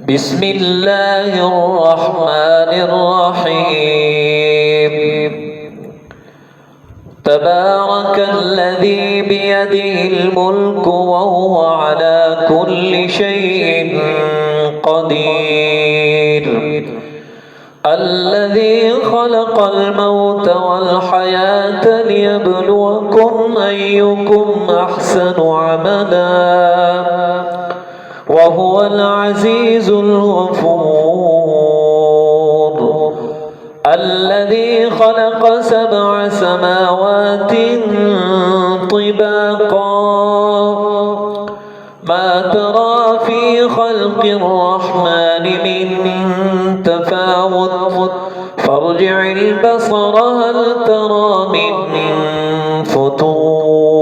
بسم الله الرحمن الرحيم تبارك الذي بيده الملك وهو على كل شيء قدير الذي خلق الموت والحياة ليبلوكم أيكم أحسن عملا وهو العزيز الغفور الذي خلق 7 سماوات طباقا ما ترى في خلق الرحمن من تفاوت فارجع البصر هل ترى من فطور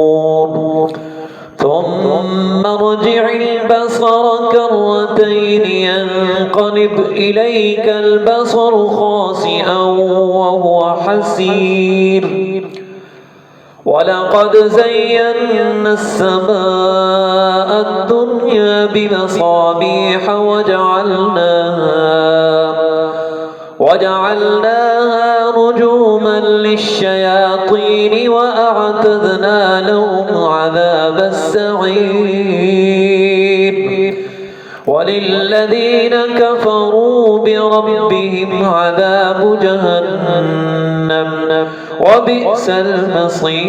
ثم ارجع البصر كرتين ينقلب إليك البصر خاسئا وهو حسير ولقد زينا السماء الدنيا بمصابيح وجعلناها رجوما للشياطين وأعتدنا لهم عذاب السعير وللذين كفروا بربهم عذاب جهنم وبئس المصير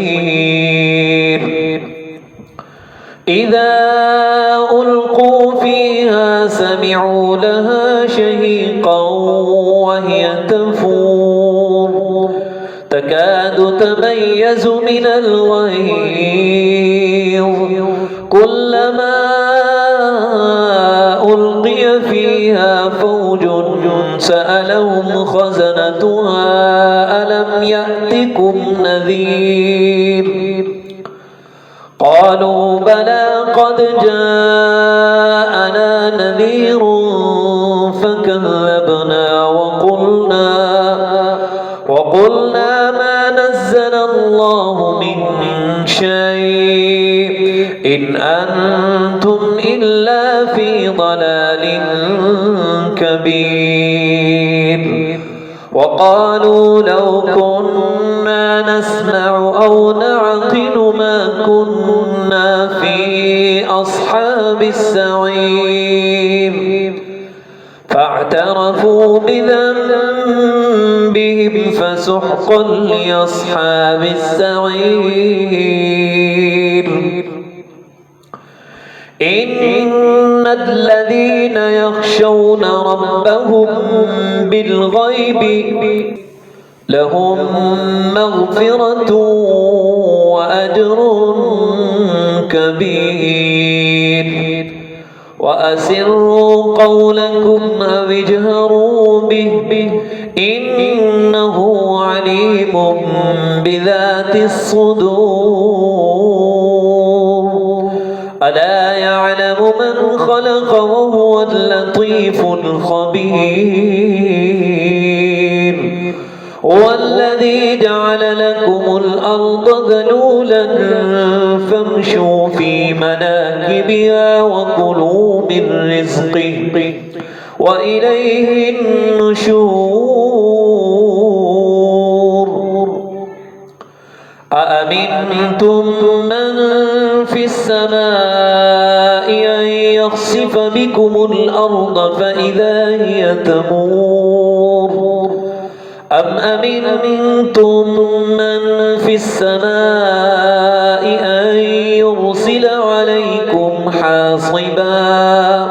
إذا ألقوا فيها سمعوا لها شهيقا وهي تفور تكاد تميز من الغيظ كلما ألقي فيها فوج سألهم خزنتها ألم يأتكم نذير قالوا بلى قد جاءنا نذير فكذبنا وقلنا ما نزل الله من شيء إن أنتم إلا في ضلال كبير وقالوا لو كنا نسمع أو نعقل ما كنا في أصحاب السعير فاعترفوا بذنبهم فسحقا لأصحاب السعير إن الذين يخشون ربهم بالغيب لهم مغفرة وأجر كبير وأسروا قولكم أو اجهروا به إنه عليم بذات الصدور ألا يعلم من خلق وهو اللطيف الخبير هو الذي جعل لكم الأرض ذلولا فامشوا في مناكبها وكلوا من رزقه وإليه النشور أأمنتم من في السماء أن يخسف بكم الأرض فإذا هي تمور أم أمنتم من في السماء أن يرسل عليكم حاصبا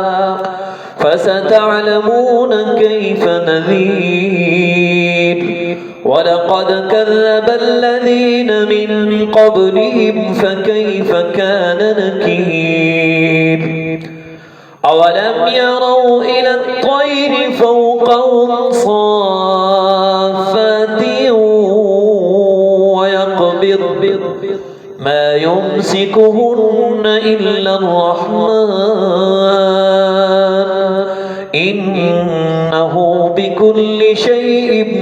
فستعلمون كيف نذير ولقد كذب الذين من قبلهم فكيف كان نكير أولم يروا إلى الطير فوقهم صافات ويقبض ما يمسكهن إلا الرحمن إنه بكل شيء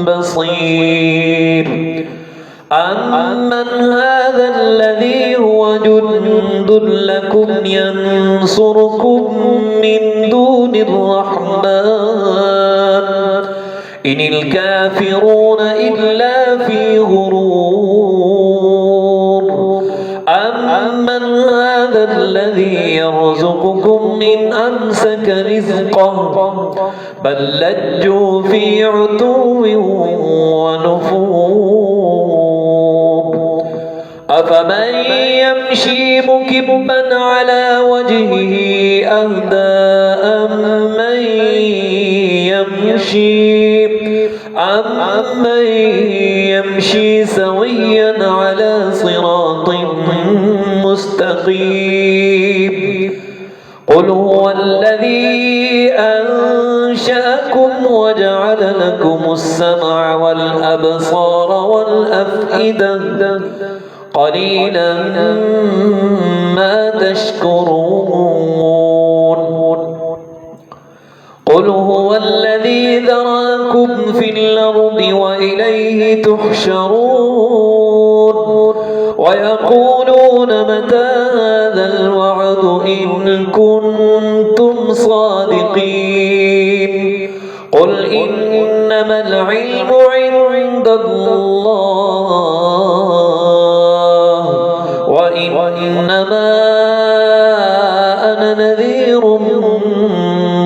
بصير أمن هذا الذي هو جند لكم ينصركم من دون ينحفرون إلا في غرور أمن هذا الذي يرزقكم إن أمسك رزقه بل لجوا في عتو ونفور أفمن يمشي مكبا على وجهه أهدى أمن يمشي سويا على صراط مستقيم قل هو الذي أنشأكم وجعل لكم السمع والأبصار والأفئدة قليلا ما تشكرون قل هو الذي ذراكم في الأرض وإليه تحشرون ويقولون متى هذا الوعد إن كنتم صادقين قل إنما العلم عند الله وإنما أنا نذير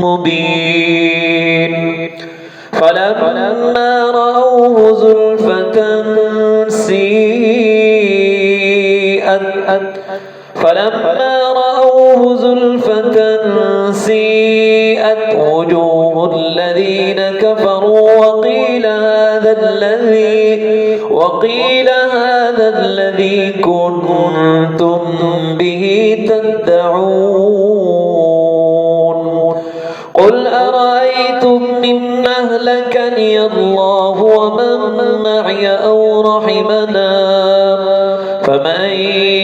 مبين فلما رأوه زلفة سيئت وجوه الذين كفروا وقيل هذا الذي كنتم به تدعون قل أرأيتم إن أهلكني الله ومن معي أو رحمنا فمن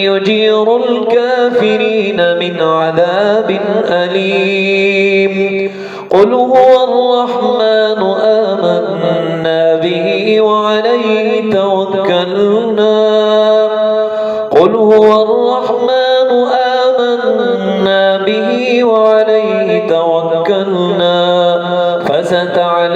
يجير الكافرين من عذاب أليم قل هو الرحمن آمنا به وعليه توكلنا قل هو الرحمن آمنا به وعليه توكلنا فستعلمون